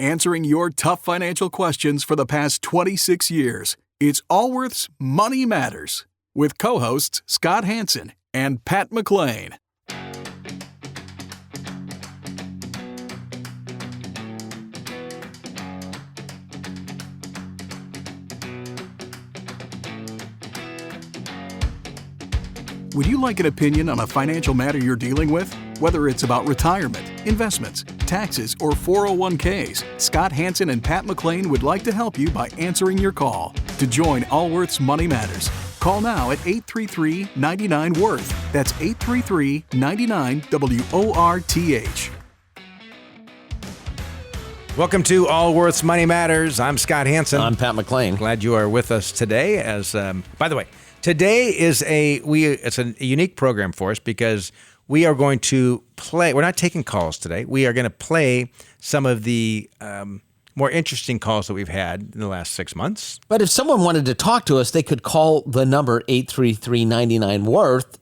answering your tough financial questions for the past 26 years. It's Allworth's Money Matters with co-hosts Scott Hanson and Pat McClain. Would you like an opinion on a financial matter you're dealing with? Whether it's about retirement, investments, taxes, or 401ks, Scott Hanson and Pat McClain would like to help you by answering your call. To join Allworth's Money Matters, call now at 833-99-WORTH. That's 833-99-WORTH. Welcome to Allworth's Money Matters. I'm Scott Hanson. I'm Pat McClain. Glad you are with us today. By the way, today is it's a unique program for us because we are going to play. We're not taking calls today. We are going to play some of the more interesting calls that we've had in the last 6 months. But if someone wanted to talk to us, they could call the number 833-99-WORTH,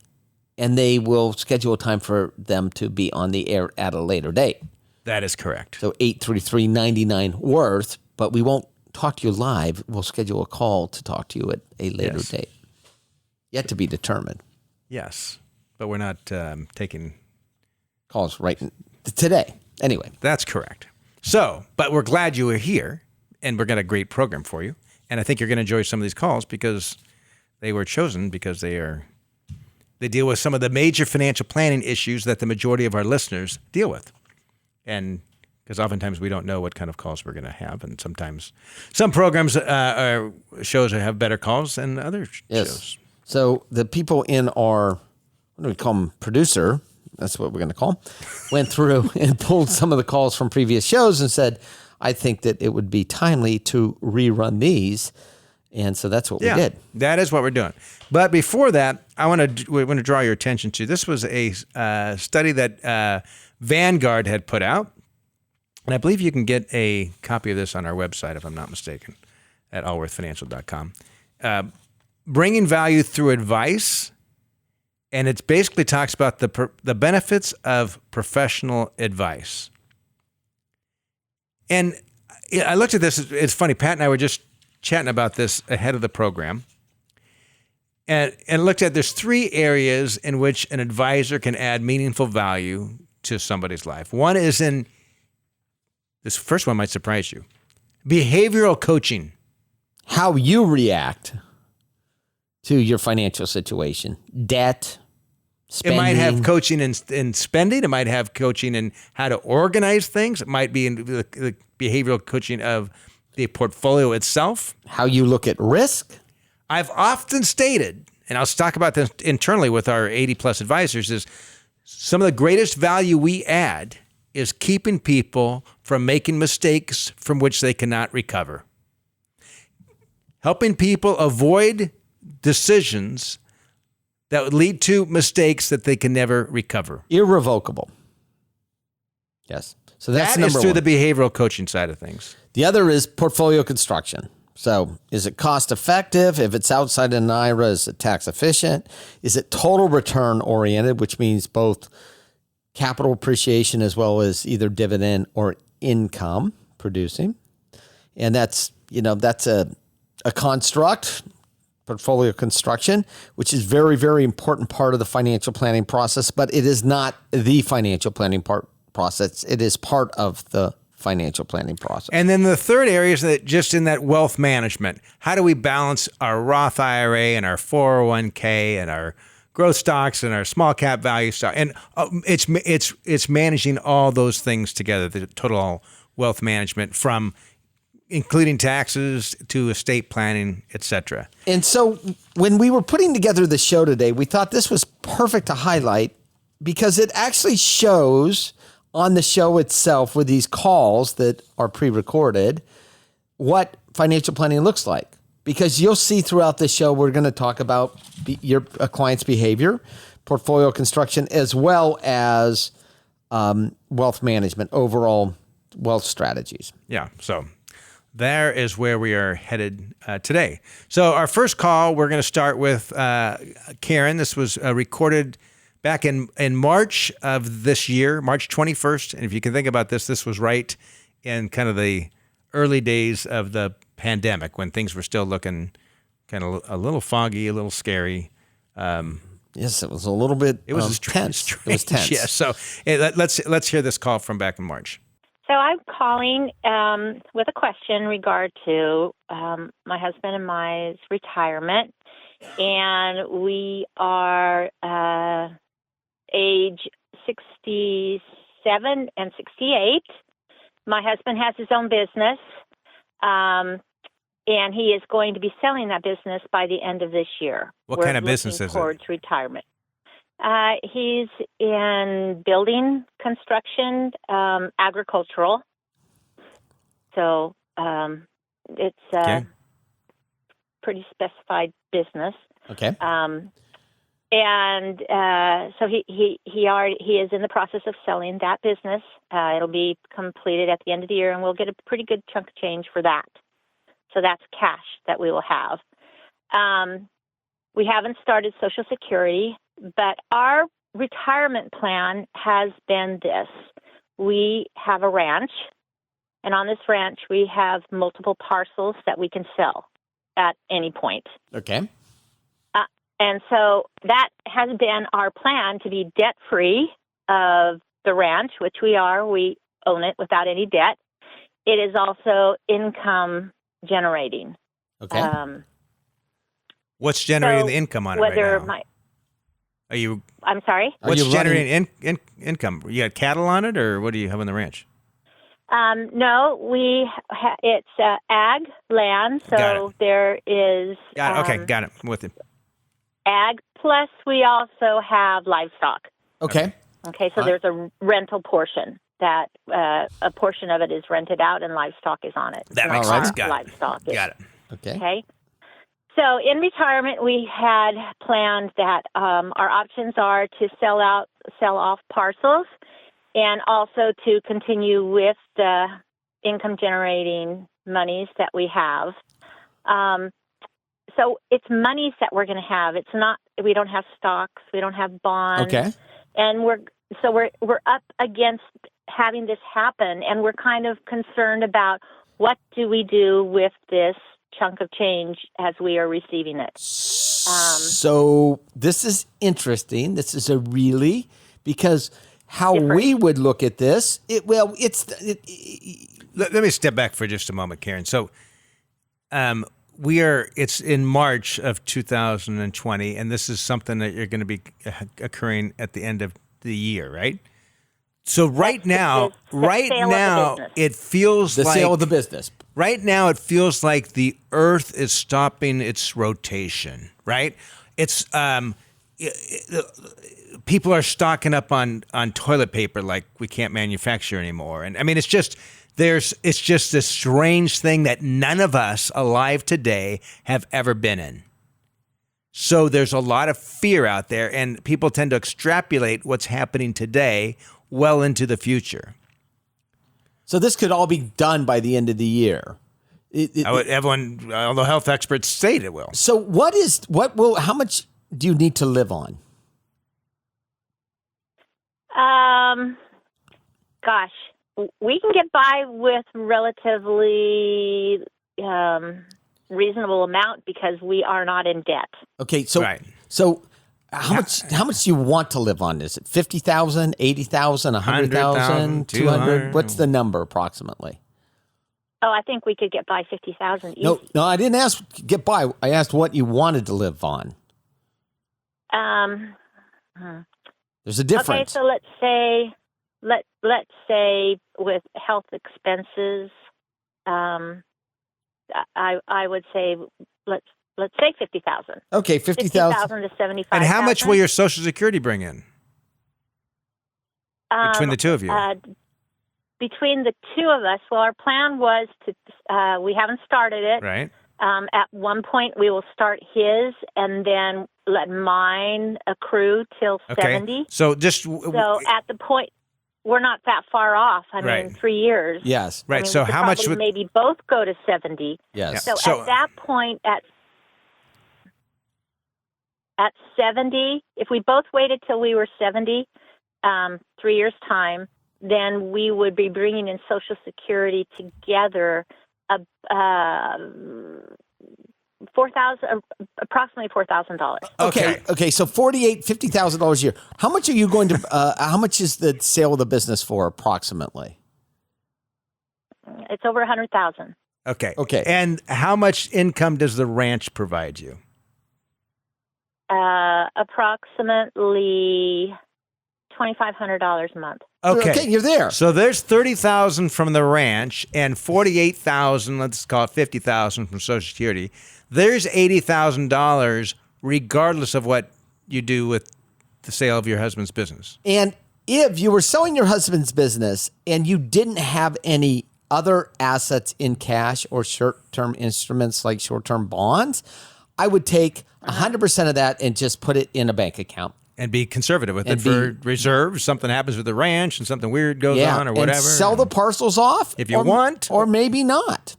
and they will schedule a time for them to be on the air at a later date. That is correct. So 833-99-WORTH, but we won't talk to you live. We'll schedule a call to talk to you at a later date. Yet to be determined. Yes, but we're not taking calls right today. Anyway. That's correct. So, but we're glad you are here, and we're got a great program for you. And I think you're going to enjoy some of these calls because they were chosen because they deal with some of the major financial planning issues that the majority of our listeners deal with. And because oftentimes we don't know what kind of calls we're going to have, and sometimes some programs or shows have better calls than other shows. So the people in our, what do we call them, producer, that's what we're going to call them, went through and pulled some of the calls from previous shows and said, I think that it would be timely to rerun these. And so that's what we did. That is what we're doing. But before that, we want to draw your attention to, this was a study that Vanguard had put out. And I believe you can get a copy of this on our website, if I'm not mistaken, at allworthfinancial.com. Bringing value through advice, and it basically talks about the benefits of professional advice. And I looked at this. It's funny. Pat and I were just chatting about this ahead of the program, and looked at there's 3 areas in which an advisor can add meaningful value to somebody's life. One is in, this first one might surprise you, behavioral coaching. How you react to your financial situation, debt, spending. It might have coaching in spending. It might have coaching in how to organize things. It might be in the behavioral coaching of the portfolio itself. How you look at risk. I've often stated, and I'll talk about this internally with our 80-plus advisors, is some of the greatest value we add is keeping people from making mistakes from which they cannot recover. Helping people avoid decisions that would lead to mistakes that they can never recover. Irrevocable. Yes. So that's that number is through one. the behavioral coaching side of things. The other is portfolio construction. So is it cost effective? If it's outside an IRA, is it tax efficient? Is it total return oriented, which means both capital appreciation as well as either dividend or income producing? And that's a construct, portfolio construction, which is very, very important part of the financial planning process, but it is not the financial planning process. It is part of the financial planning process. And then the third area is that just in that wealth management. How do we balance our Roth IRA and our 401k and our growth stocks and our small cap value stock? And it's managing all those things together, the total wealth management, from including taxes to estate planning, etc. And so when we were putting together the show today, we thought this was perfect to highlight because it actually shows on the show itself with these calls that are pre-recorded what financial planning looks like. Because you'll see throughout the show, we're going to talk about your client's behavior, portfolio construction, as well as wealth management, overall wealth strategies. Yeah, so there is where we are headed today. So our first call, we're going to start with Karen. This was recorded back in March of this year, March 21st. And if you can think about this, this was right in kind of the early days of the pandemic when things were still looking kind of a little foggy, a little scary. Yes, it was a little bit It was tense. It was tense. Yeah. So let's hear this call from back in March. So I'm calling with a question in regard to my husband and my retirement, and we are age 67 and 68. My husband has his own business, and he is going to be selling that business by the end of this year. What kind of business is it? Towards retirement. He's in building, construction, agricultural. So it's a pretty specified business. Okay. And so he is in the process of selling that business. It'll be completed at the end of the year, and we'll get a pretty good chunk of change for that. So that's cash that we will have. We haven't started Social Security, but our retirement plan has been this. We have a ranch, and on this ranch we have multiple parcels that we can sell at any point. Okay. And so that has been our plan, to be debt-free of the ranch, which we are. We own it without any debt. It is also income generating. Okay. What's generating the income on it right now? I'm sorry? What's generating income? You got cattle on it, or what do you have on the ranch? No, it's ag land, so there is... Got it. Okay, got it. I'm with it. Ag, plus we also have livestock. Okay. Okay, so there's a rental portion that a portion of it is rented out and livestock is on it. That makes sense. Got it. Okay. So in retirement, we had planned that our options are to sell off parcels and also to continue with the income generating monies that we have. So it's monies that we're going to have. It's not, we don't have stocks, we don't have bonds. Okay. And we're up against having this happen, and we're kind of concerned about what do we do with this chunk of change as we are receiving it. So this is interesting. This is because how different. We would look at this, let me step back for just a moment, Karen. So it's in March of 2020, and this is something that you're going to be occurring at the end of the year, right? So right now, it feels the like sale of the business. Right now, it feels like the Earth is stopping its rotation. Right? It's people are stocking up on toilet paper like we can't manufacture anymore, and I mean it's just this strange thing that none of us alive today have ever been in. So there's a lot of fear out there, and people tend to extrapolate what's happening today well into the future. So this could all be done by the end of the year. All the health experts say it will. So how much do you need to live on? Gosh, we can get by with relatively reasonable amount because we are not in debt. Okay, so how much do you want to live on? Is it 50,000, 80,000, 100,000, 200? What's the number approximately? Oh, I think we could get by 50,000 easy. No, I didn't ask get by. I asked what you wanted to live on. There's a difference. Okay, so let's say with health expenses, I would say let's say 50,000. Okay, 50,000 to 75,000. And how much will your Social Security bring in between the two of you? Between the two of us, well, our plan was to. We haven't started it. Right. At one point, we will start his, and then let mine accrue till 70. So at the point, we're not that far off. I mean, 3 years. Yes. Right. So how much would maybe both go to 70? Yes. So at that point, at 70, if we both waited till we were 70, 3 years' time, then we would be bringing in Social Security together, approximately $4,000. Okay. So $50,000 a year. How much are you going to? How much is the sale of the business for approximately? It's over $100,000. Okay. And how much income does the ranch provide you? Approximately $2,500 a month. Okay, you're there. So there's $30,000 from the ranch and $48,000, let's call it $50,000 from Social Security. There's $80,000 regardless of what you do with the sale of your husband's business. And if you were selling your husband's business and you didn't have any other assets in cash or short-term instruments like short-term bonds, I would take 100% of that and just put it in a bank account. And be conservative with it for reserves. Something happens with the ranch and something weird goes on or whatever. And sell the parcels off if you want. Or maybe not.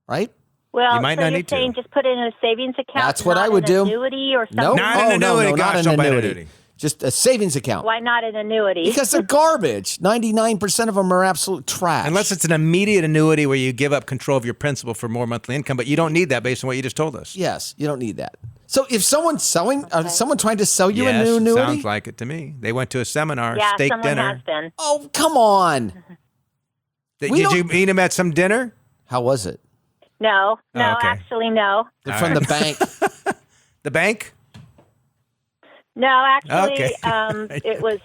Right? Well, you might not need saying to. just put it in a savings account. That's what I would do. Annuity or something. Nope. Not an annuity. Not an annuity. Just a savings account. Why not an annuity? Because they're garbage. 99% of them are absolute trash. Unless it's an immediate annuity where you give up control of your principal for more monthly income, but you don't need that based on what you just told us. Yes, you don't need that. So if someone's selling, someone trying to sell you a new annuity? Sounds like it to me. They went to a seminar, yeah, steak someone dinner. has been. Oh, come on. Did you meet him at some dinner? How was it? No, okay. Actually, no. They're from the bank. The bank? No, actually, it was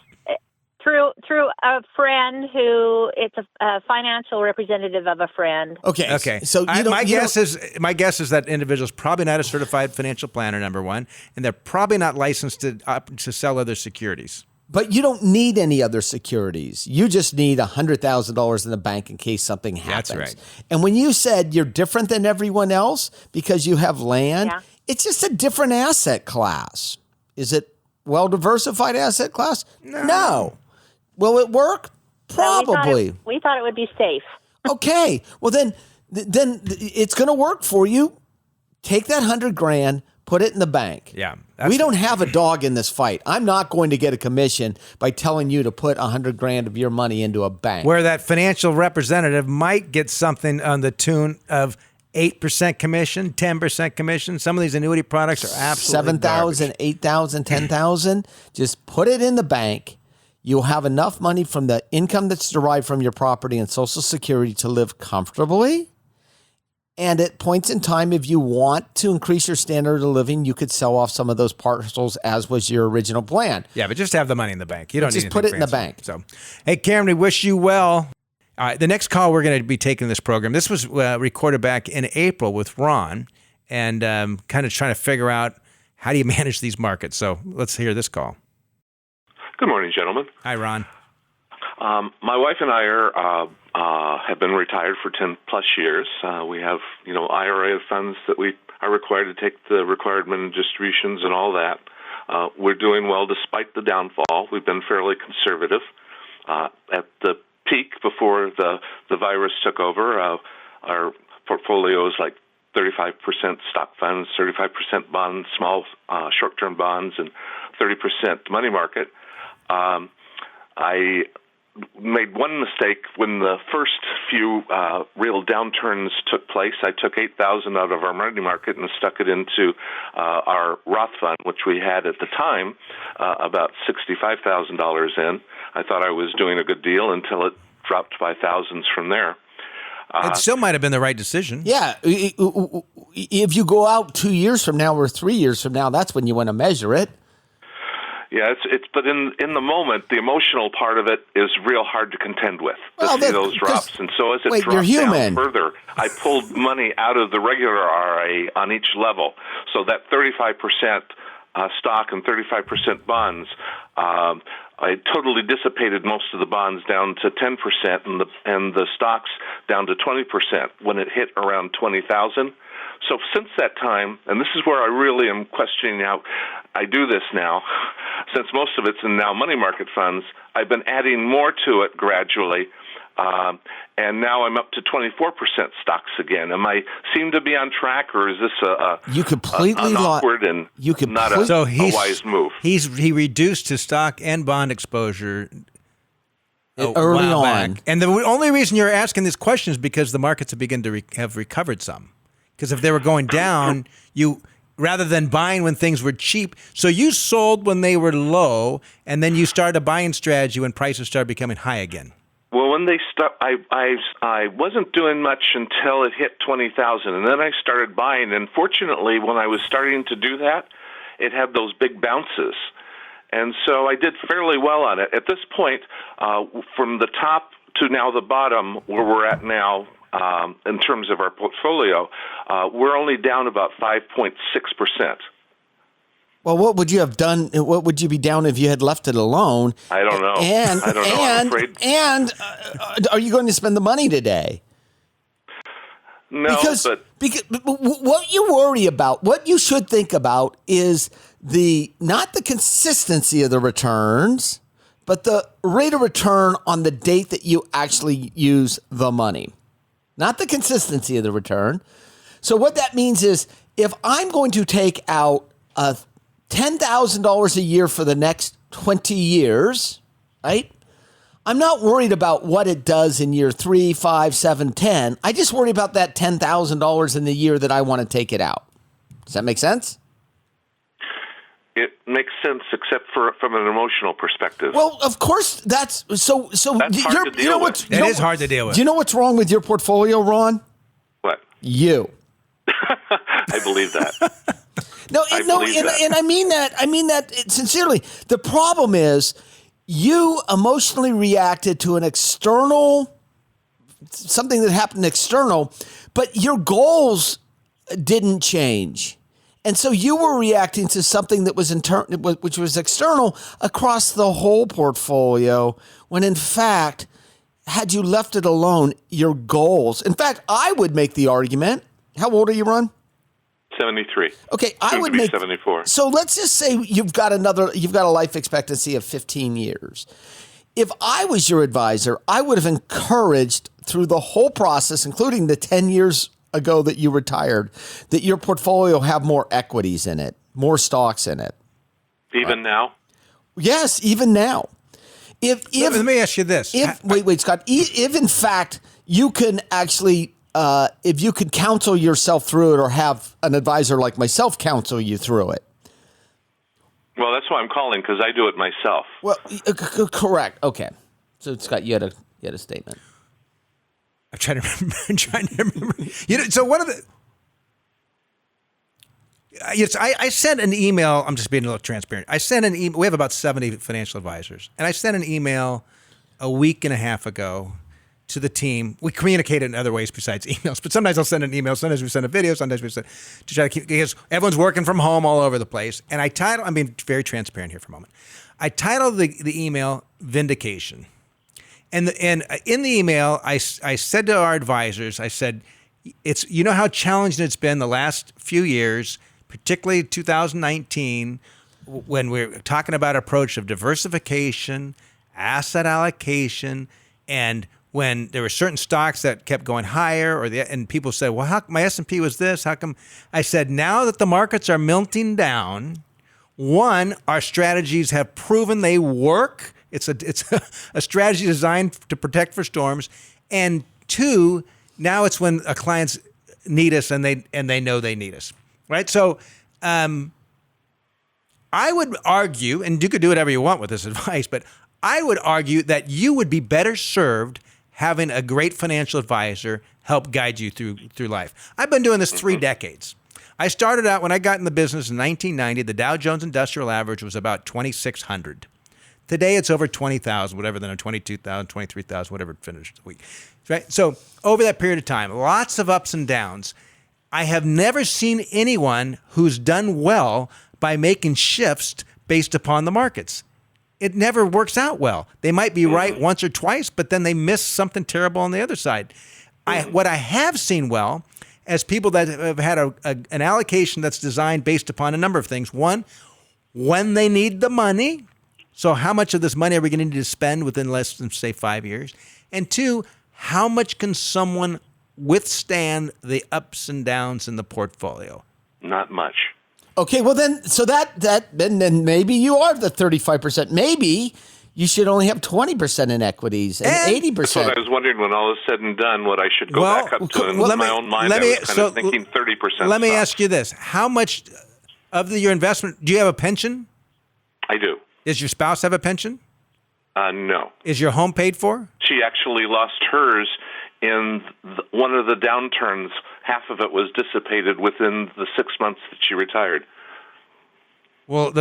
through a friend who it's a financial representative of a friend. Okay. So my guess is that individual's probably not a certified financial planner, number one, and they're probably not licensed to sell other securities. But you don't need any other securities. You just need $100,000 in the bank in case something happens. That's right. And when you said you're different than everyone else because you have land, it's just a different asset class. Is it well-diversified asset class? No. Will it work? Probably. We thought it would be safe. Okay. Well, then it's going to work for you. Take that $100,000, put it in the bank. Yeah. We don't have a dog in this fight. I'm not going to get a commission by telling you to put $100,000 of your money into a bank. Where that financial representative might get something on the tune of 8% commission, 10% commission. Some of these annuity products are absolutely $7,000, $8,000, $10,000. Just put it in the bank. You'll have enough money from the income that's derived from your property and Social Security to live comfortably. And at points in time, if you want to increase your standard of living, you could sell off some of those parcels as was your original plan. Yeah, but just have the money in the bank. You don't need just put it in the bank. So, hey, Karen, we wish you well. All right, the next call we're going to be taking in this program, this was recorded back in April with Ron, and kind of trying to figure out how do you manage these markets. So let's hear this call. Good morning, gentlemen. Hi, Ron. My wife and I have been retired for 10 plus years. We have, IRA funds that we are required to take the required minimum distributions and all that. We're doing well despite the downfall. We've been fairly conservative. At the peak before the virus took over, our portfolio is like 35% stock funds, 35% bonds, small short-term bonds, and 30% money market. I made one mistake when the first few real downturns took place. I took $8,000 out of our money market and stuck it into our Roth fund, which we had at the time about $65,000 in. I thought I was doing a good deal until it dropped by thousands from there. It still might have been the right decision. Yeah. If you go out 2 years from now or 3 years from now, that's when you want to measure it. Yeah, but in the moment, the emotional part of it is real hard to contend with, Well, see those drops. And so as it dropped down further, I pulled money out of the regular RIA on each level. So that 35% stock and 35% bonds, I totally dissipated most of the bonds down to 10% and the stocks down to 20% when it hit around 20,000. So since that time, and this is where I really am questioning how I do this now, since most of it's in now money market funds, I've been adding more to it gradually, and now I'm up to 24% stocks again. Am I seem to be on track, or is this an awkward and not a wise move? He reduced his stock and bond exposure early on. Back. And the only reason you're asking this question is because the markets have begun to have recovered some. Because if they were going down, you rather than buying when things were cheap, so you sold when they were low, and then you started a buying strategy when prices started becoming high again. Well, when they I wasn't doing much until it hit 20,000, and then I started buying. And fortunately, when I was starting to do that, it had those big bounces, and so I did fairly well on it. At this point, from the top to now the bottom, where we're at now in terms of our portfolio, we're only down about 5.6%. Well, what would you have done? What would you be down if you had left it alone? I don't know. I don't know. I'm afraid. And are you going to spend the money today? No, because what you worry about, what you should think about is not the consistency of the returns, but the rate of return on the date that you actually use the money. Not the consistency of the return. So what that means is if I'm going to take out $10,000 a year for the next 20 years, right? I'm not worried about what it does in year 3, 5, 7, 10. I just worry about that $10,000 in the year that I want to take it out. Does that make sense? It makes sense, except from an emotional perspective. Well, of course, that's so. That's hard to deal with. It is hard to deal with. Do you know what's wrong with your portfolio, Ron? What? You. I believe that. And I mean that. I mean that sincerely. The problem is you emotionally reacted to an external, something that happened external, but your goals didn't change. And so you were reacting to something that was which was external across the whole portfolio, when in fact, had you left it alone, your goals. In fact, I would make the argument. How old are you, Ron? 73. Okay, I would make 74. So let's just say you've got a life expectancy of 15 years. If I was your advisor, I would have encouraged through the whole process, including the 10 years ago that you retired, that your portfolio have more equities in it, more stocks in it. Even now? Yes, even now. Let me ask you this. Wait, Scott. If in fact you can actually, if you could counsel yourself through it or have an advisor like myself counsel you through it. Well, that's why I'm calling, because I do it myself. Well, correct. Okay. So, Scott, you had a statement. I'm trying to remember. So one of the... Yes, I sent an email. I'm just being a little transparent. I sent an email. We have about 70 financial advisors. And I sent an email a week and a half ago to the team. We communicate in other ways besides emails. But sometimes I'll send an email. Sometimes we send a video. Sometimes we send to try to keep, because everyone's working from home all over the place. And I'm being very transparent here for a moment. I titled the email Vindication. And in the email, I said to our advisors, I said, you know how challenging it's been the last few years, particularly 2019, when we're talking about approach of diversification, asset allocation, and when there were certain stocks that kept going higher, and people said, well, how my S&P was this? How come? I said, now that the markets are melting down, one, our strategies have proven they work. It's a strategy designed to protect for storms. And two, now it's when clients need us and they know they need us, right? So I would argue, and you could do whatever you want with this advice, but I would argue that you would be better served having a great financial advisor help guide you through life. I've been doing this 3 decades. I started out when I got in the business in 1990, the Dow Jones Industrial Average was about 2,600. Today, it's over 20,000, whatever, then 22,000, 23,000, whatever it finished the week. Right? So over that period of time, lots of ups and downs. I have never seen anyone who's done well by making shifts based upon the markets. It never works out well. They might be right once or twice, but then they miss something terrible on the other side. What I have seen well as people that have had an allocation that's designed based upon a number of things. One, when they need the money. So how much of this money are we going to need to spend within less than, say, 5 years? And two, how much can someone withstand the ups and downs in the portfolio? Not much. Okay, well then, so then maybe you are the 35%. Maybe you should only have 20% in equities and 80%. That's what I was wondering when all is said and done, what I should go back up to. In my own mind, I was kind of thinking 30%. Let me ask you this. How much of your investment, do you have a pension? I do. Does your spouse have a pension? No. Is your home paid for? She actually lost hers in one of the downturns. Half of it was dissipated within the 6 months that she retired. Well,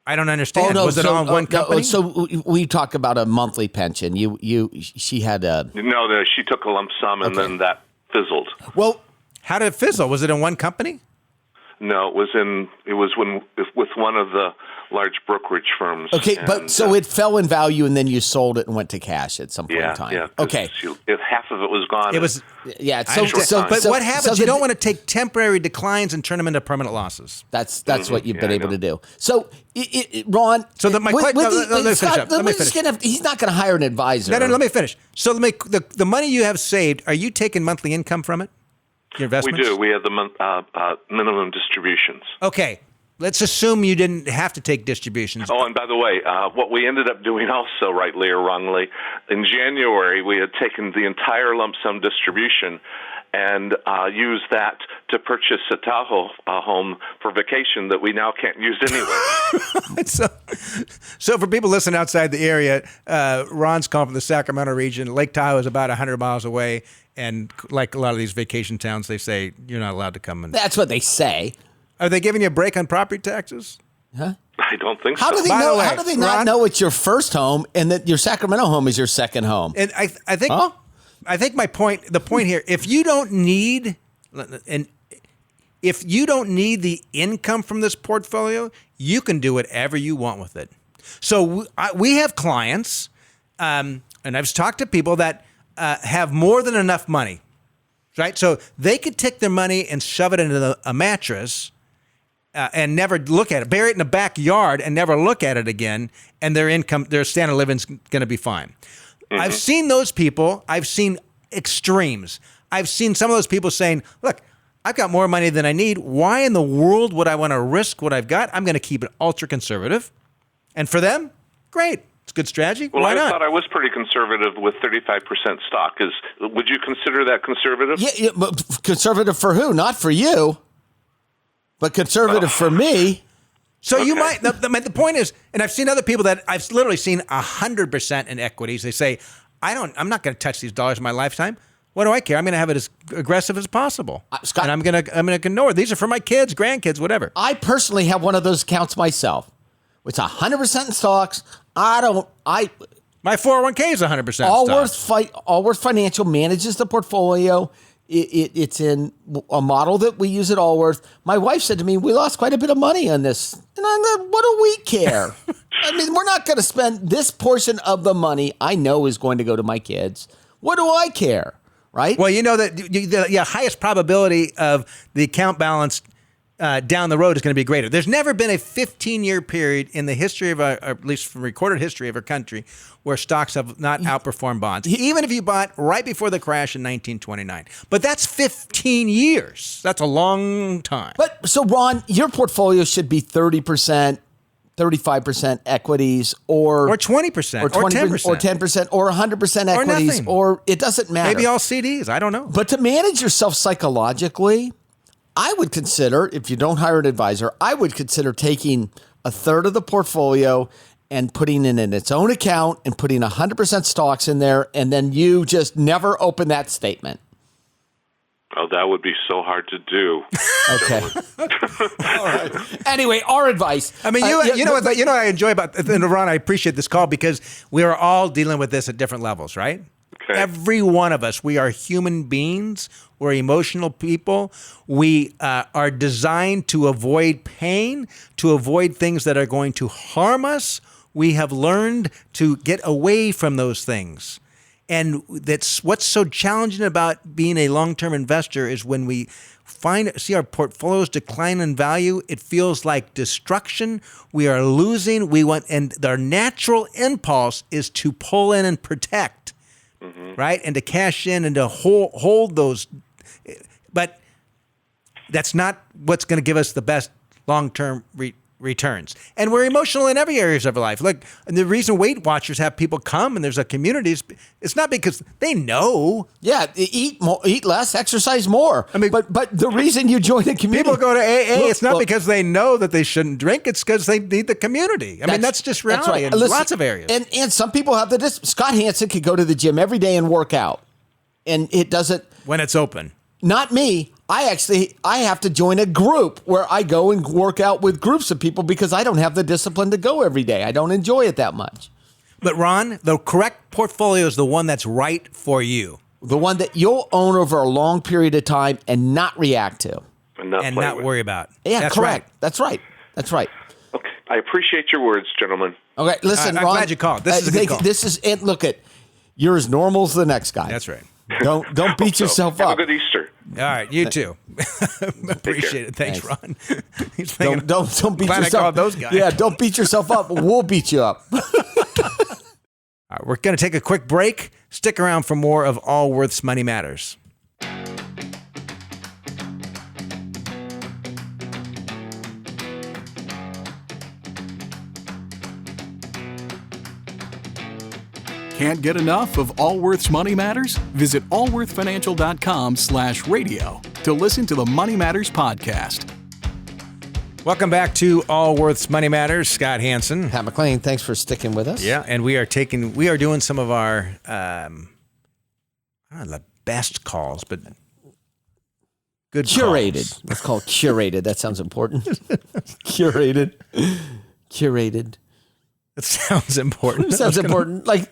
I don't understand. Was it all in one company? So we talk about a monthly pension. She had a... No, she took a lump sum, and then that fizzled. Well, how did it fizzle? Was it in one company? No, it was with one of the large brokerage firms. Okay, but so it fell in value, and then you sold it and went to cash at some point in time. Yeah. Okay. If half of it was gone. It was. Yeah. But what happens? You don't want to take temporary declines and turn them into permanent losses. That's what you've been able to do. So, Ron. So let me finish up. Let me finish. He's not going to hire an advisor. No. Let me finish. So the money you have saved, are you taking monthly income from it? Your investments? We do. We have the minimum distributions. Okay. Let's assume you didn't have to take distributions. Oh, and by the way, what we ended up doing also, rightly or wrongly, in January we had taken the entire lump sum distribution and used that to purchase a Tahoe home for vacation that we now can't use anyway. So for people listening outside the area, Ron's calling from the Sacramento region. Lake Tahoe is about 100 miles away. And like a lot of these vacation towns, they say you're not allowed to come in. That's what they say. Are they giving you a break on property taxes? Huh? I don't think so. How do they know? How do they not know it's your first home and that your Sacramento home is your second home? And I think the point here, if you don't need the income from this portfolio, you can do whatever you want with it. So we have clients, and I've talked to people that have more than enough money, right? So they could take their money and shove it into a mattress and never look at it, bury it in the backyard and never look at it again, and their standard of living is going to be fine. Mm-hmm. I've seen those people. I've seen extremes. I've seen some of those people saying, look, I've got more money than I need. Why in the world would I want to risk what I've got? I'm going to keep it ultra conservative. And for them, great. It's a good strategy. Well, Why not? I thought I was pretty conservative with 35% stock. Would you consider that conservative? Yeah, but conservative for who? Not for you, but conservative for me. So you might. The point is, and I've seen other people that I've literally seen 100% in equities. They say, I'm not going to touch these dollars in my lifetime. What do I care? I'm going to have it as aggressive as possible, Scott, and I'm going to ignore it. These are for my kids, grandkids, whatever. I personally have one of those accounts myself. It's 100% in stocks. My 401k is 100% Allworth Financial manages the portfolio. It's in a model that we use at Allworth. My wife said to me, we lost quite a bit of money on this. And I'm like, what do we care? I mean, we're not going to spend this portion of the money I know is going to go to my kids. What do I care? Right? Well, you know that the highest probability of the account balance down the road is going to be greater. There's never been a 15-year period in the history of at least from recorded history of our country, where stocks have not outperformed bonds, even if you bought right before the crash in 1929. But that's 15 years. That's a long time. But so, Ron, your portfolio should be 30%, 35% equities, or 20%, or 10%, or 10%, or 100% equities, or it doesn't matter. Maybe all CDs. I don't know. But to manage yourself psychologically, I would consider, if you don't hire an advisor, I would consider taking a third of the portfolio and putting it in its own account and putting 100% stocks in there, and then you just never open that statement. Oh, that would be so hard to do. Okay. All right. Anyway, our advice. I mean, you know what I enjoy about, and Ron, I appreciate this call because we are all dealing with this at different levels, right? Okay. Every one of us, we are human beings. We're emotional people. We are designed to avoid pain, to avoid things that are going to harm us. We have learned to get away from those things. And that's what's so challenging about being a long-term investor is when we see our portfolios decline in value, it feels like destruction. We are losing. And our natural impulse is to pull in and protect, right? And to cash in and to hold those. But that's not what's going to give us the best long-term returns. And we're emotional in every areas of our life. Like, and the reason Weight Watchers have people come and there's a community, it's not because they know. Yeah, eat more, eat less, exercise more. I mean, but the reason you join the community, people go to AA. It's not because they know that they shouldn't drink. It's because they need the community. I mean, that's just reality in lots of areas. And some people have Scott Hansen could go to the gym every day and work out, and it doesn't when it's open. Not me. I have to join a group where I go and work out with groups of people because I don't have the discipline to go every day. I don't enjoy it that much. But Ron, the correct portfolio is the one that's right for you. The one that you'll own over a long period of time and not react to. And not worry about. Yeah, that's correct. Right. That's right. That's right. Okay. I appreciate your words, gentlemen. Okay, listen, I'm Ron. glad you called. This is a good call. This is it. Look at you're as normal as the next guy. That's right. Don't beat yourself up. Have a good Easter. All right, you too. Appreciate it. Thanks, Ron. He's don't beat glad yourself. I called those guys. Yeah, don't beat yourself up. We'll beat you up. All right, we're going to take a quick break. Stick around for more of Allworth's Money Matters. Can't get enough of Allworth's Money Matters? Visit allworthfinancial.com/radio to listen to the Money Matters podcast. Welcome back to Allworth's Money Matters. Scott Hansen. Pat McLean, thanks for sticking with us. Yeah, and we are doing some of our I don't know the best calls, but good curated. calls. Let's call it curated. That sounds important. Curated. It sounds important. Sounds important. Like,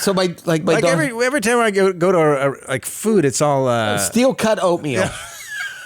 so my dog, every time I go to like food, it's all steel cut oatmeal. Yeah.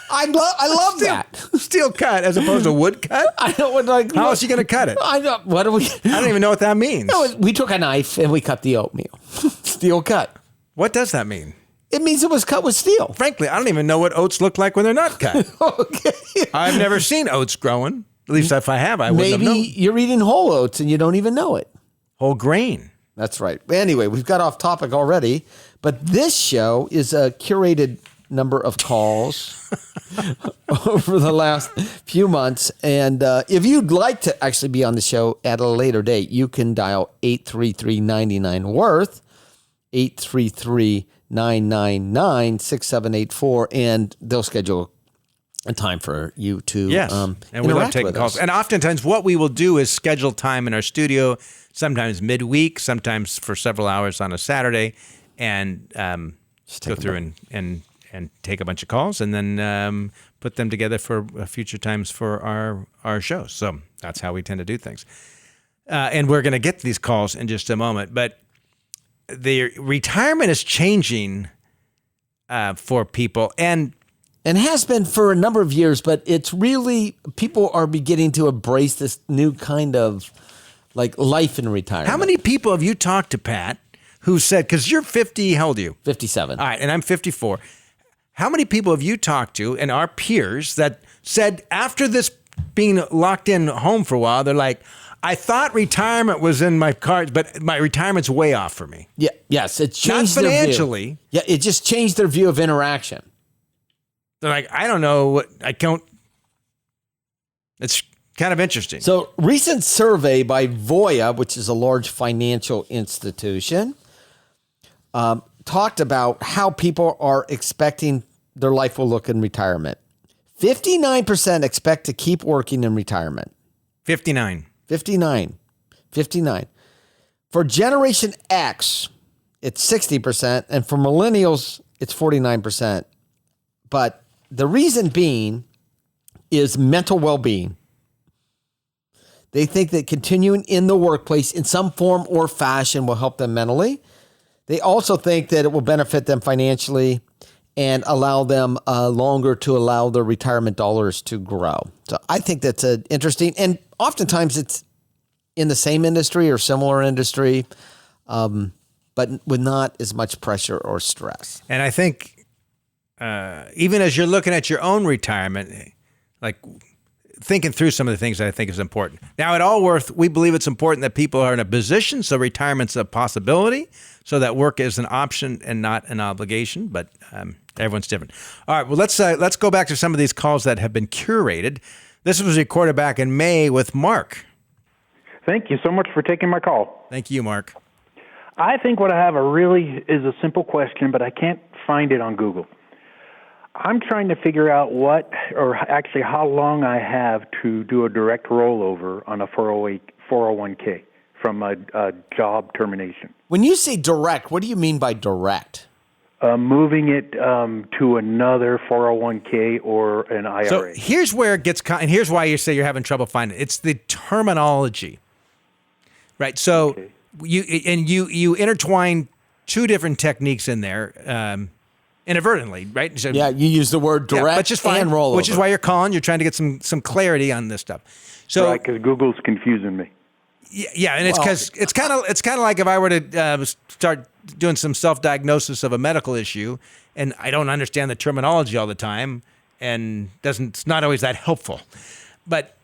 I love that steel cut as opposed to wood cut. I don't like. How else are you going to cut it? I don't. What do we? I don't even know what that means. No, we took a knife and we cut the oatmeal. Steel cut. What does that mean? It means it was cut with steel. Frankly, I don't even know what oats look like when they're not cut. Okay. I've never seen oats growing. At least if I have, I wouldn't have known. Maybe you're eating whole oats and you don't even know it. Whole grain. That's right. Anyway, we've got off topic already, but this show is a curated number of calls over the last few months. And if you'd like to actually be on the show at a later date, you can dial 833-99-WORTH, 833-999-6784, and they'll schedule a time for you to and we love taking calls. And oftentimes what we will do is schedule time in our studio, sometimes midweek, sometimes for several hours on a Saturday, and go through and take a bunch of calls and then put them together for future times for our shows. So that's how we tend to do things. And we're going to get to these calls in just a moment. But the retirement is changing for people and has been for a number of years, but it's really, people are beginning to embrace this new kind of like life in retirement. How many people have you talked to, Pat, who said, because you're 50, how old are you? 57. All right, and I'm 54. How many people have you talked to and our peers that said after this being locked in home for a while, they're like, I thought retirement was in my cards, but my retirement's way off for me. Yeah, yes, it changed not their financially. View. Yeah, it just changed their view of interaction. They're like, I don't know what I can't. It's kind of interesting. So, recent survey by Voya, which is a large financial institution, talked about how people are expecting their life will look in retirement. 59% expect to keep working in retirement. 59. For Generation X, it's 60%, and for millennials, it's 49%. But the reason being is mental well-being. They think that continuing in the workplace in some form or fashion will help them mentally. They also think that it will benefit them financially and allow them longer to allow their retirement dollars to grow. So I think that's interesting. And oftentimes it's in the same industry or similar industry, but with not as much pressure or stress. And I think even as you're looking at your own retirement, like thinking through some of the things that I think is important. Now at Allworth, we believe it's important that people are in a position so retirement's a possibility, so that work is an option and not an obligation, but everyone's different. All right, well, let's go back to some of these calls that have been curated. This was recorded back in May with Mark. Thank you so much for taking my call. Thank you, Mark. I think what I have is a simple question, but I can't find it on Google. I'm trying to figure out how long I have to do a direct rollover on a 401k from a job termination. When you say direct, what do you mean by direct? Moving it to another 401k or an IRA. So here's where it gets, and here's why you say you're having trouble finding it. It's the terminology, right? So okay. you intertwine two different techniques in there. Inadvertently, right? So, yeah, you use the word direct which is fine, and rollover. Which is why you're calling. You're trying to get some clarity on this stuff. So, right, because Google's confusing me. Yeah, and it's because it's kind of like if I were to start doing some self-diagnosis of a medical issue, and I don't understand the terminology all the time, and it's not always that helpful. But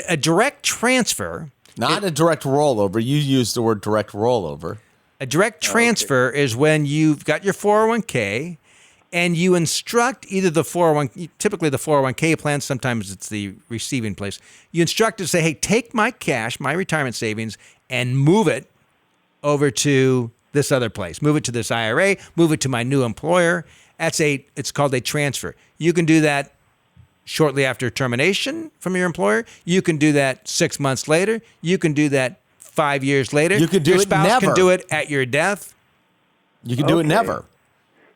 a direct transfer, not a direct rollover. You use the word direct rollover. A direct transfer is when you've got your 401k. And you instruct either typically the 401k plan, sometimes it's the receiving place. You instruct to say, hey, take my cash, my retirement savings, and move it over to this other place. Move it to this IRA, move it to my new employer. It's called a transfer. You can do that shortly after termination from your employer. You can do that 6 months later. You can do that 5 years later. You can do it never. Your spouse can do it at your death. You can do it never.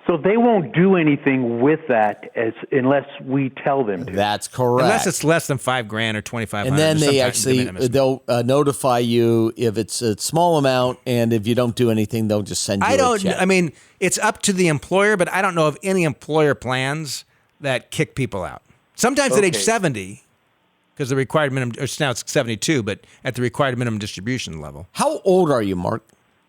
So they won't do anything with that unless we tell them to. That's correct. Unless it's less than $5,000 or $2,500. And then they'll notify you if it's a small amount, and if you don't do anything, they'll just send you a check. I mean, it's up to the employer, but I don't know of any employer plans that kick people out. Sometimes at age 70, because the required minimum, or now it's 72, but at the required minimum distribution level. How old are you, Mark?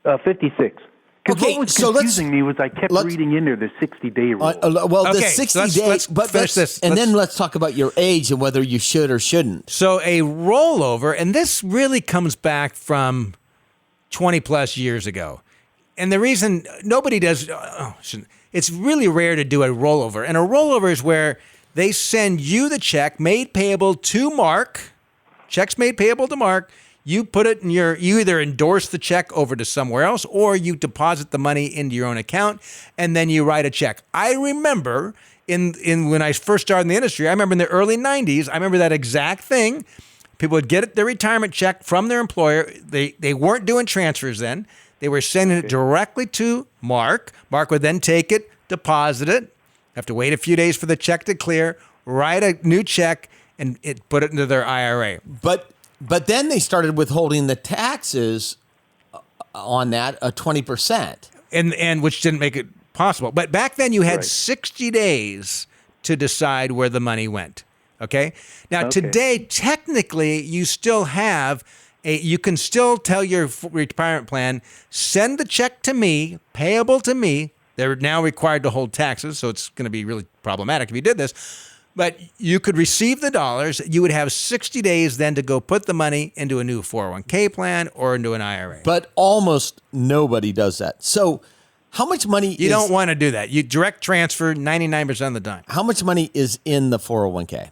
56. What was confusing me was I kept reading in there the 60-day rule. The 60 days. Let's finish this. And then let's talk about your age and whether you should or shouldn't. So a rollover, and this really comes back from 20 plus years ago. And the reason nobody does, it's really rare to do a rollover. And a rollover is where they send you the check made payable to Mark, checks made payable to Mark. You put it in you either endorse the check over to somewhere else, or you deposit the money into your own account, and then you write a check. I remember in when I first started in the industry, I remember in the early 90s, I remember that exact thing. People would get their retirement check from their employer. They weren't doing transfers then. They were sending it directly to Mark. Mark would then take it, deposit it, have to wait a few days for the check to clear, write a new check, and put it into their IRA. But then they started withholding the taxes on that, 20%. And which didn't make it possible. But back then you had 60 days to decide where the money went. Okay? Now today, technically, you still have you can still tell your retirement plan, send the check to me, payable to me. They're now required to hold taxes, so it's going to be really problematic if you did this. But you could receive the dollars. You would have 60 days then to go put the money into a new 401k plan or into an IRA. But almost nobody does that. So how much money You don't want to do that. You direct transfer 99% of the time. How much money is in the 401k?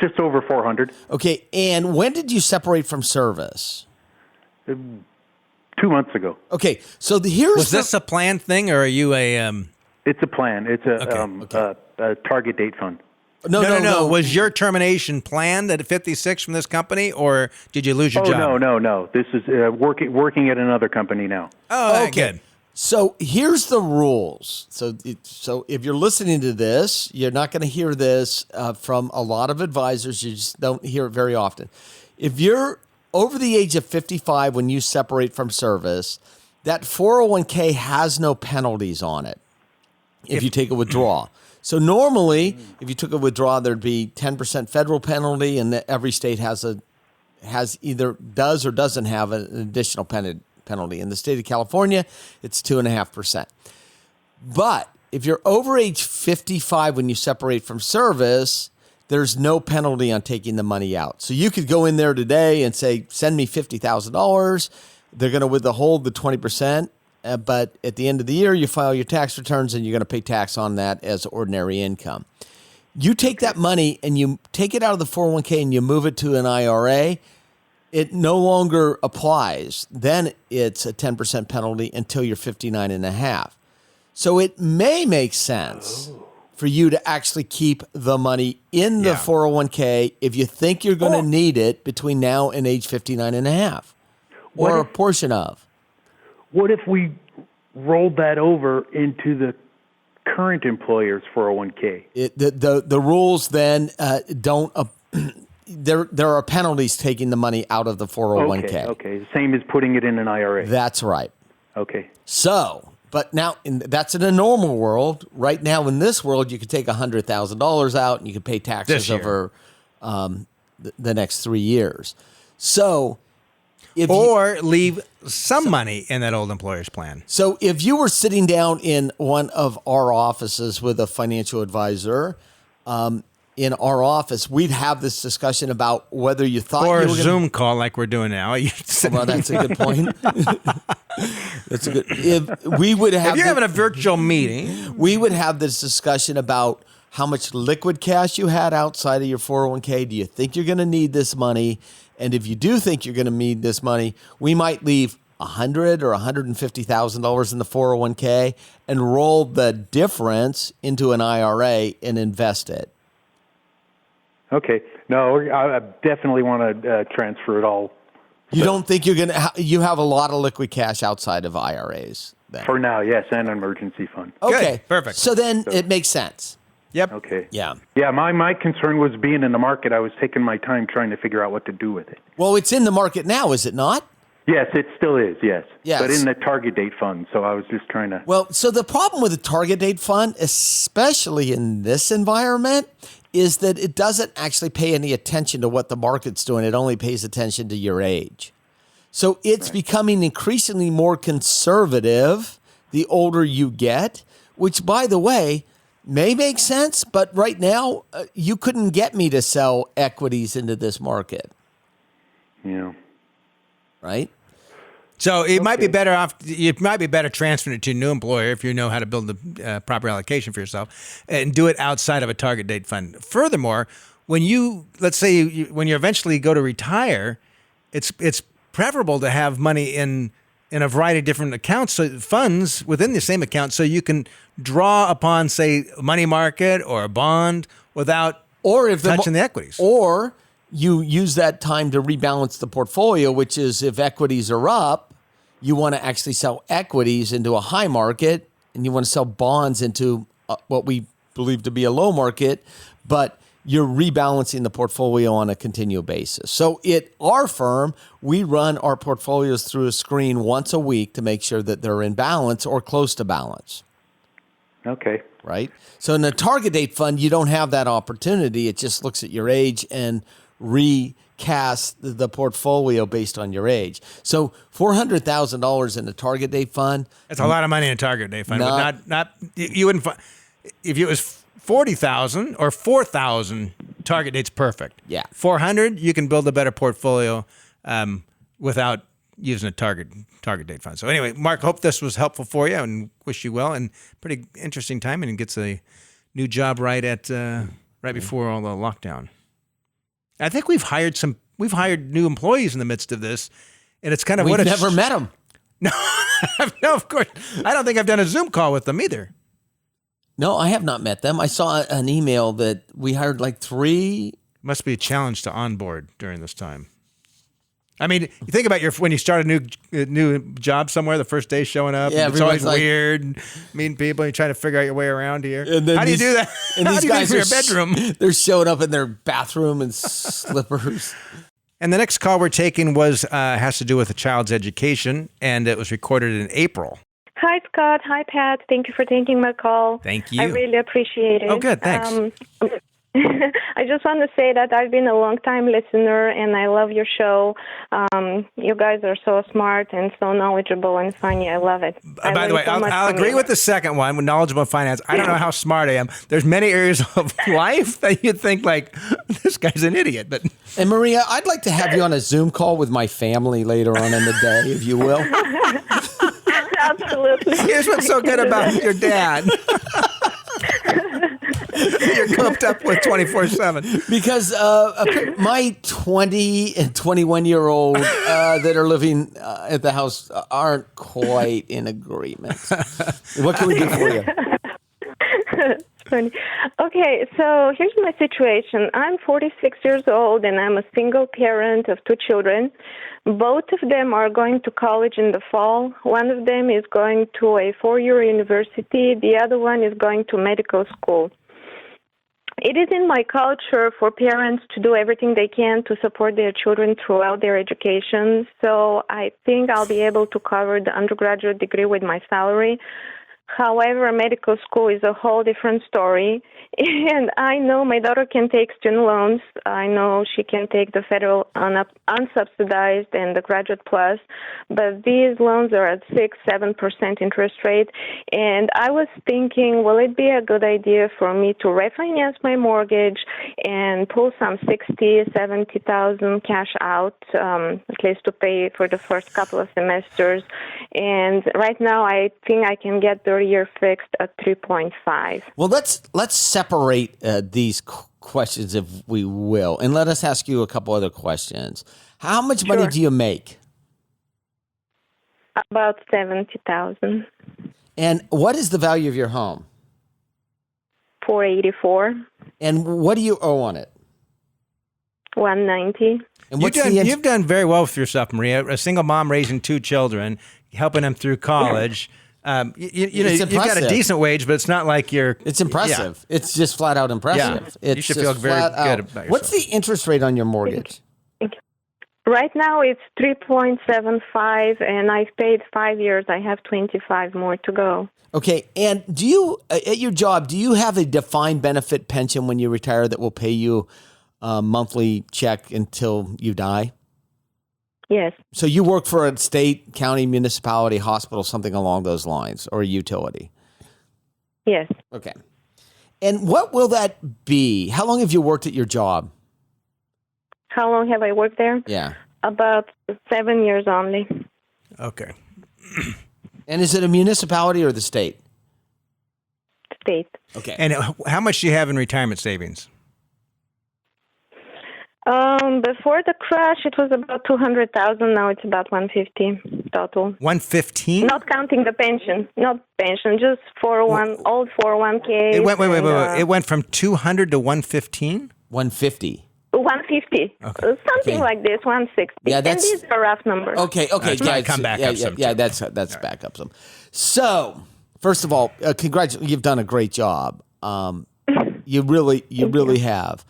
Just over 400. Okay, and when did you separate from service? 2 months ago. Okay, so Was this a planned thing, or are you a... It's a plan. It's a target date fund. No. Was your termination planned at 56 from this company, or did you lose your job? No. This is working at another company now. Oh, okay. Good. So here's the rules. So if you're listening to this, you're not going to hear this from a lot of advisors. You just don't hear it very often. If you're over the age of 55 when you separate from service, that 401k has no penalties on it if you take a withdrawal. So normally, if you took a withdrawal, there'd be 10% federal penalty, and every state has either does or doesn't have an additional penalty. In the state of California, it's 2.5%. But if you're over age 55 when you separate from service, there's no penalty on taking the money out. So you could go in there today and say, send me $50,000. They're going to withhold the 20%. But at the end of the year, you file your tax returns and you're going to pay tax on that as ordinary income. You take that money and you take it out of the 401k and you move it to an IRA, it no longer applies. Then it's a 10% penalty until you're 59 and a half. So it may make sense for you to actually keep the money in the 401k if you think you're going to need it between now and age 59 and a half, or a portion of. What if we rolled that over into the current employer's 401k? The rules then don't. There are penalties taking the money out of the 401k. Okay. The same as putting it in an IRA. That's right. Okay. So, but now that's in a normal world. Right now, in this world, you could take $100,000 out and you could pay taxes over the next 3 years. So, leave some money in that old employer's plan. So if you were sitting down in one of our offices with a financial advisor, in our office, we'd have this discussion about whether you thought or you were a Zoom call like we're doing now. Well, that's a good point. That's a good. If we would have, if you're having a virtual meeting, we would have this discussion about how much liquid cash you had outside of your 401k. Do you think you're going to need this money? And if you do think you're going to need this money, we might leave $100,000 or $150,000 in the 401k and roll the difference into an IRA and invest it. Okay. No, I definitely want to transfer it all. You don't think you're going to you have a lot of liquid cash outside of IRAs then? For now, yes, and an emergency fund. Okay. Good. Perfect. So then it makes sense. Yep. Okay. Yeah. Yeah, my concern was being in the market. I was taking my time trying to figure out what to do with it. Well, it's in the market now, is it not? Yes, it still is, yes. Yes. But in the target date fund, so I was just trying to... Well, so the problem with the target date fund, especially in this environment, is that it doesn't actually pay any attention to what the market's doing. It only pays attention to your age. So it's becoming increasingly more conservative the older you get, which, by the way, may make sense, but right now you couldn't get me to sell equities into this market. Yeah. Right? So it might be better off. It might be better transferring it to a new employer if you know how to build the proper allocation for yourself, and do it outside of a target date fund. Furthermore, when let's say when you eventually go to retire, it's preferable to have money in a variety of different accounts, so funds within the same account, so you can draw upon, say, money market or a bond without touching the equities. Or you use that time to rebalance the portfolio, which is if equities are up, you want to actually sell equities into a high market, and you want to sell bonds into what we believe to be a low market, but you're rebalancing the portfolio on a continual basis. So at our firm, we run our portfolios through a screen once a week to make sure that they're in balance or close to balance. Okay. Right? So in a target date fund, you don't have that opportunity. It just looks at your age and recast the portfolio based on your age. So $400,000 in a target date fund. That's a lot of money in a target date fund. You wouldn't find, if it was 40,000 or 4,000, target date's perfect. Yeah. 400, you can build a better portfolio without using a target date fund. So anyway, Mark, hope this was helpful for you and wish you well, and pretty interesting time, and gets a new job right before all the lockdown. I think we've hired new employees in the midst of this, and it's kind of We've never met them. No, no, of course. I don't think I've done a Zoom call with them either. No, I have not met them. I saw an email that we hired like 3. Must be a challenge to onboard during this time. I mean, you think about when you start a new job somewhere, the first day showing up. Yeah, it's always weird, meeting people. You're trying to figure out your way around here. And then how do you do that? And how these do you guys do it from your bedroom? They're showing up in their bathroom and slippers. And the next call we're taking has to do with a child's education, and it was recorded in April. Hi, Scott. Hi, Pat. Thank you for taking my call. Thank you. I really appreciate it. Oh, good. Thanks. I just want to say that I've been a long-time listener, and I love your show. You guys are so smart and so knowledgeable and funny. I love it. By the way, I'll agree with the second one, with knowledgeable in finance. I don't know how smart I am. There's many areas of life that you think, like, this guy's an idiot. But And Maria, I'd like to have you on a Zoom call with my family later on in the day, if you will. Absolutely. Here's what's so good about your dad. Your pumped up with 24/7. Because my 20 and 21-year-old that are living at the house aren't quite in agreement. What can we do for you? Funny. Okay, so here's my situation. I'm 46 years old, and I'm a single parent of 2 children. Both of them are going to college in the fall. One of them is going to a 4-year university. The other one is going to medical school. It is in my culture for parents to do everything they can to support their children throughout their education, so I think I'll be able to cover the undergraduate degree with my salary. However, medical school is a whole different story, and I know my daughter can take student loans. I know she can take the federal unsubsidized and the Graduate Plus, but these loans are at 6-7% interest rate, and I was thinking, will it be a good idea for me to refinance my mortgage and pull some $60,000-$70,000 cash out, at least to pay for the first couple of semesters, and right now I think I can get the year fixed at 3.5. Well, let's separate these questions, if we will, and let us ask you a couple other questions. How much money do you make? About $70,000. And what is the value of your home? $484. And what do you owe on it? $190. And you've done very well with yourself, Maria. A single mom raising 2 children, helping them through college. You've got a decent wage, but it's not like you're... It's impressive. Yeah. It's just flat out impressive. Yeah. You should feel very good about yourself. What's the interest rate on your mortgage? Right now it's 3.75, and I've paid 5 years. I have 25 more to go. Okay, and do you, at your job, do you have a defined benefit pension when you retire that will pay you a monthly check until you die? Yes. So you work for a state, county, municipality, hospital, something along those lines, or a utility? Yes. Okay. And what will that be? How long have you worked at your job? How long have I worked there? Yeah. About 7 years only. Okay. And is it a municipality or the state? State. Okay. And how much do you have in retirement savings? Before the crash, it was about 200,000. Now it's about 150 total. 115? Not counting the pension. Not pension, just old 401k. It went from 200 to 115? 150. 150. Okay. Something like this, 160. Yeah, and these are rough numbers. Okay. Come back up some. Yeah, that's right. Back up some. So, first of all, congratulations. You've done a great job. You really have.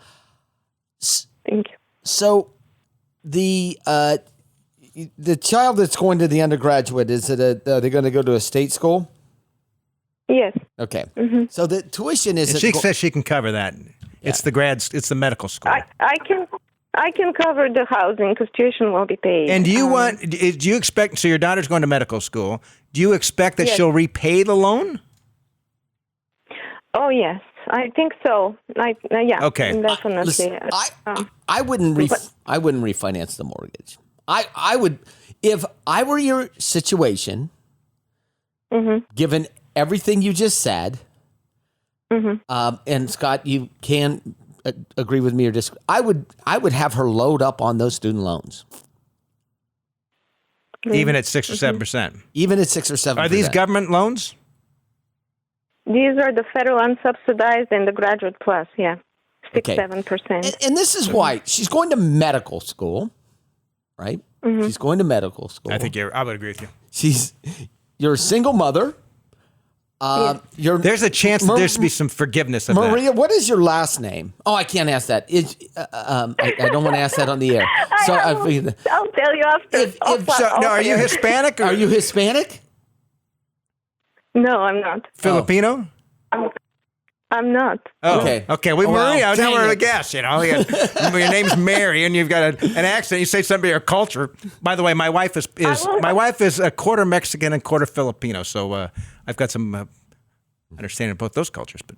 Thank you. So, the child that's going to the undergraduate, are they going to go to a state school? Yes. Okay. Mm-hmm. So the tuition is. She says she can cover that. Yeah. It's the medical school. I can cover the housing because tuition will be paid. And do you expect? So your daughter's going to medical school. Do you expect that she'll repay the loan? Oh yes. I think so. Yeah. Okay. Definitely. Listen, I wouldn't refinance the mortgage. I would, if I were your situation, given everything you just said, and Scott, you can agree with me or disagree. I would have her load up on those student loans. Even at 6 or 7%. Even at 6 or 7%. Are these government loans? These are the federal unsubsidized and the Graduate Plus, 6-7%. And this is why she's going to medical school, right? She's going to medical school. I would agree with you. You're a single mother. There's a chance that there should be some forgiveness of Maria, that. what is your last name? Oh, I can't ask that. I don't want to ask that on the air. So I'll tell you after. Are you Hispanic? Are you Hispanic? No, I'm not. Filipino? I'm not. Oh, okay. Okay. Maria, I never would guess. Your name's Mary, and you've got an accent. You say something about your culture. By the way, my wife is a quarter Mexican and quarter Filipino, so I've got some understanding of both those cultures. But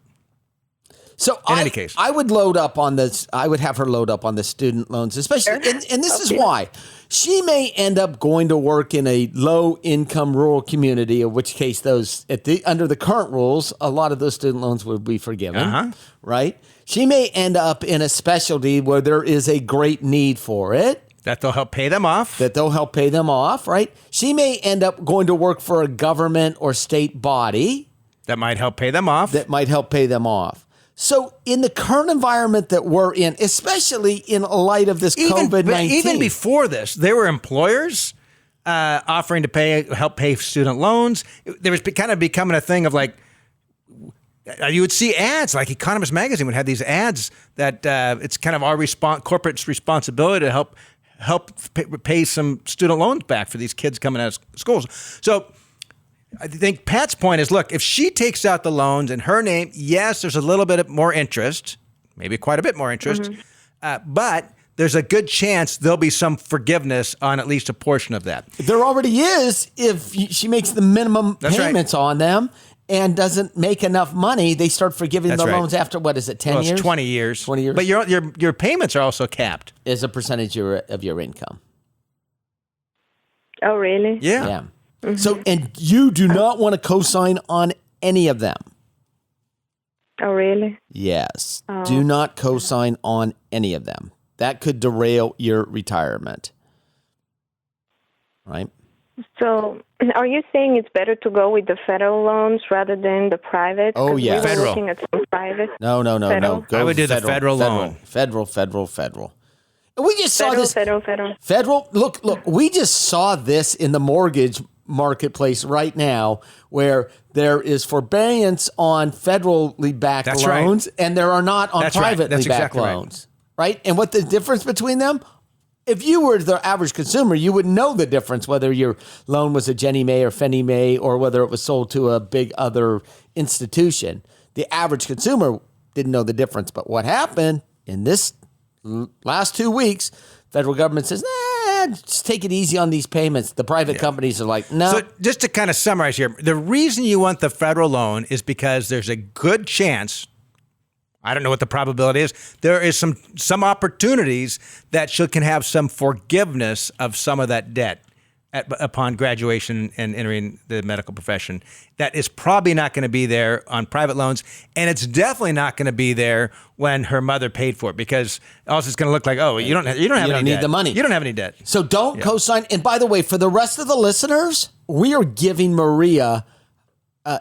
So in any case, I would load up on this. I would have her load up on the student loans, especially, and this is why. She may end up going to work in a low-income rural community, in which case under the current rules, a lot of those student loans would be forgiven, right? She may end up in a specialty where there is a great need for it. That they'll help pay them off. Right? She may end up going to work for a government or state body. That might help pay them off. So in the current environment that we're in, especially in light of this COVID-19. Even before this, there were employers offering to help pay student loans. There was kind of becoming a thing of like, you would see ads, like Economist Magazine would have these ads that it's kind of our corporate's responsibility to help pay some student loans back for these kids coming out of schools. So I think Pat's point is, look, if she takes out the loans in her name, yes, there's a little bit more interest, maybe quite a bit more interest, but there's a good chance there'll be some forgiveness on at least a portion of that. There already is if she makes the minimum payments on them and doesn't make enough money, they start forgiving the loans after, 10 years? It's 20 years. 20 years. But your payments are also capped. As a percentage of your income. Oh, really? Yeah. So, and you do not want to co-sign on any of them. Oh, really? Yes. Do not co-sign on any of them. That could derail your retirement. Right? So, are you saying it's better to go with the federal loans rather than the private? Oh, yeah. We were looking at some private. No. Federal? Go I would do the federal loan. Federal. And we just saw this. Federal. Look, we just saw this in the mortgage marketplace right now, where there is forbearance on federally backed loans, and there are not on privately backed loans. Right? And what the difference between them? If you were the average consumer, you would know the difference, whether your loan was a Ginnie Mae or Fannie Mae, or whether it was sold to a big other institution. The average consumer didn't know the difference. But what happened in this last 2 weeks, federal government says, just take it easy on these payments. The private companies are like, no. So just to kind of summarize here, the reason you want the federal loan is because there's a good chance, I don't know what the probability is, there is some opportunities that can have some forgiveness of some of that debt upon graduation and entering the medical profession. That is probably not going to be there on private loans, and it's definitely not going to be there when her mother paid for it, because also it's going to look like, you don't have any debt. Need the money. You don't have any debt. So don't co-sign. And by the way, for the rest of the listeners, we are giving Maria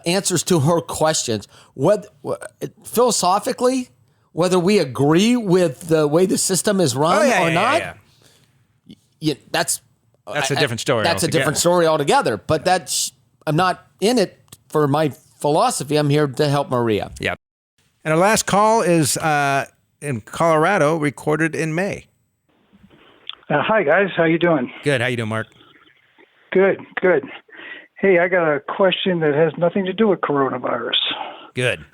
answers to her questions. Philosophically, whether we agree with the way the system is run or not, that's a different story. That's a different story altogether. But I'm not in it for my philosophy. I'm here to help Maria. Yeah. And our last call is in Colorado, recorded in May. Hi, guys. How you doing? Good. How you doing, Mark? Good. Hey, I got a question that has nothing to do with coronavirus. Good.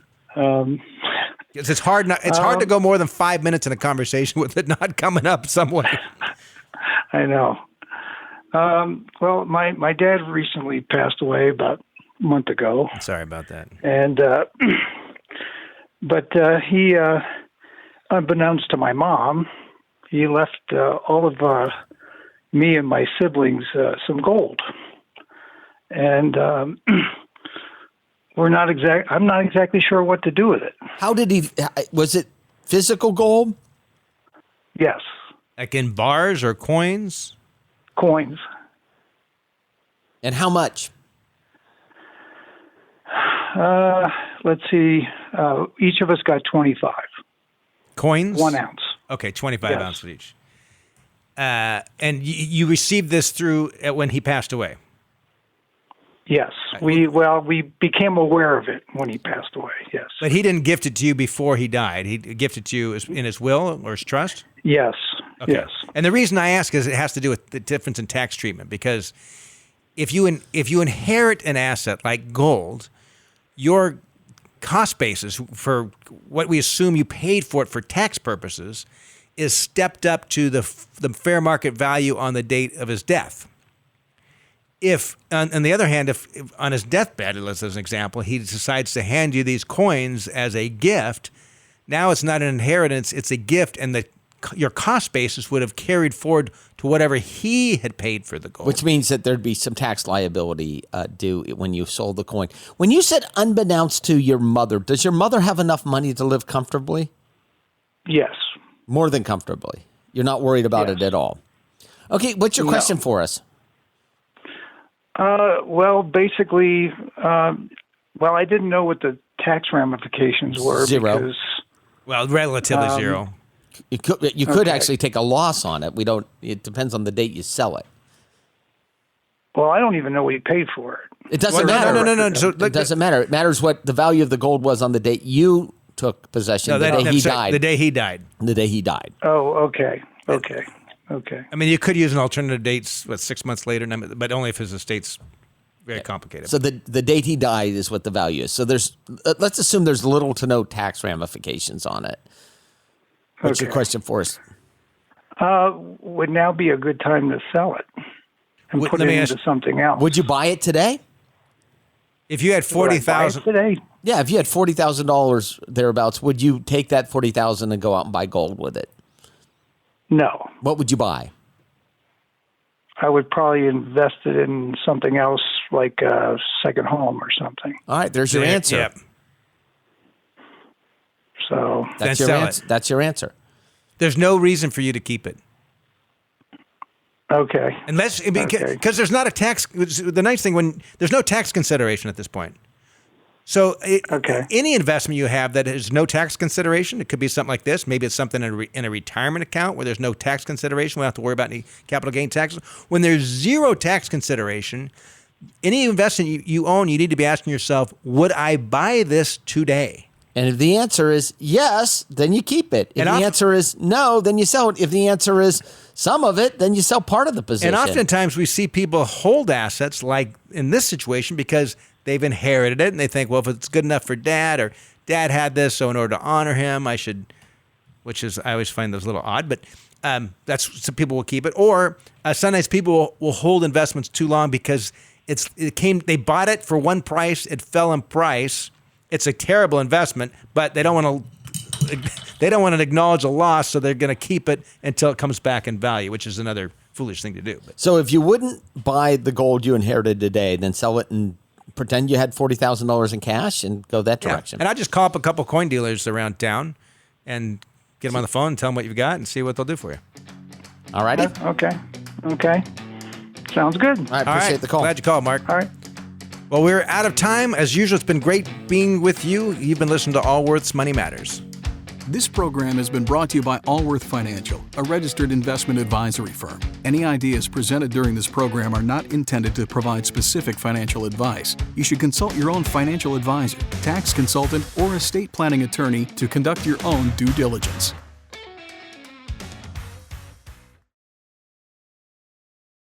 It's hard. It's hard to go more than 5 minutes in a conversation with it not coming up some way. I know. Well, my dad recently passed away about a month ago. Sorry about that. And but he, unbeknownst to my mom, he left all of me and my siblings some gold. And I'm not exactly sure what to do with it. How did he? Was it physical gold? Yes. Like in bars or coins? Coins. And how much? Let's see. Each of us got 25. Coins? 1 ounce. Okay, 25 ounces each. And you received this through when he passed away? Yes. We became aware of it when he passed away, yes. But he didn't gift it to you before he died. He gifted it to you in his will or his trust? Yes. Okay. Yes. And the reason I ask is it has to do with the difference in tax treatment, because if you inherit an asset like gold, your cost basis for what we assume you paid for it for tax purposes is stepped up to the fair market value on the date of his death. If, on the other hand, if on his deathbed, as an example, he decides to hand you these coins as a gift, Now it's not an inheritance, it's a gift, and your cost basis would have carried forward to whatever he had paid for the gold. Which means that there'd be some tax liability due when you sold the coin. When you said unbeknownst to your mother, does your mother have enough money to live comfortably? Yes. More than comfortably. You're not worried about it at all. Okay, what's your question for us? Well, basically, I didn't know what the tax ramifications were. Zero. Because, relatively zero. You could actually take a loss on it. It depends on the date you sell it. Well, I don't even know what he paid for it. It doesn't matter. No. So, it doesn't matter. It matters what the value of the gold was on the date you took possession. The day he died. The day he died. The day he died. Oh, okay. I mean, you could use an alternative date, 6 months later, but only if his estate's very complicated. So the date he died is what the value is. So let's assume there's little to no tax ramifications on it. What's your question for us? Would now be a good time to sell it and put it into something else. Would you buy it today? If you had $40,000 today, yeah. If you had $40,000 thereabouts, would you take that $40,000 and go out and buy gold with it? No. What would you buy? I would probably invest it in something else, like a second home or something. All right, there's your answer. Yep. So that's your answer. That's your answer. There's no reason for you to keep it. Okay. Because there's not a tax. The nice thing when there's no tax consideration at this point. So any investment you have that has no tax consideration, it could be something like this. Maybe it's something in a retirement account where there's no tax consideration. We don't have to worry about any capital gain taxes. When there's zero tax consideration, any investment you own, you need to be asking yourself, would I buy this today? And if the answer is yes, then you keep it. If the answer is no, then you sell it. If the answer is some of it, then you sell part of the position. And oftentimes we see people hold assets like in this situation because they've inherited it and they think, well, if it's good enough for dad or dad had this, so in order to honor him, I should, which is, I always find those a little odd, but that's some people will keep it. Or sometimes people will hold investments too long because they bought it for one price, it fell in price. It's a terrible investment, but they don't want to acknowledge a loss, so they're going to keep it until it comes back in value, which is another foolish thing to do. So if you wouldn't buy the gold you inherited today, then sell it and pretend you had $40,000 in cash and go that direction. And I just call up a couple coin dealers around town and get them on the phone and tell them what you've got and see what they'll do for you. All righty. Okay. Sounds good. I appreciate the call. Glad you called, Mark. All right. Well, we're out of time. As usual, it's been great being with you. You've been listening to Allworth's Money Matters. This program has been brought to you by Allworth Financial, a registered investment advisory firm. Any ideas presented during this program are not intended to provide specific financial advice. You should consult your own financial advisor, tax consultant, or estate planning attorney to conduct your own due diligence.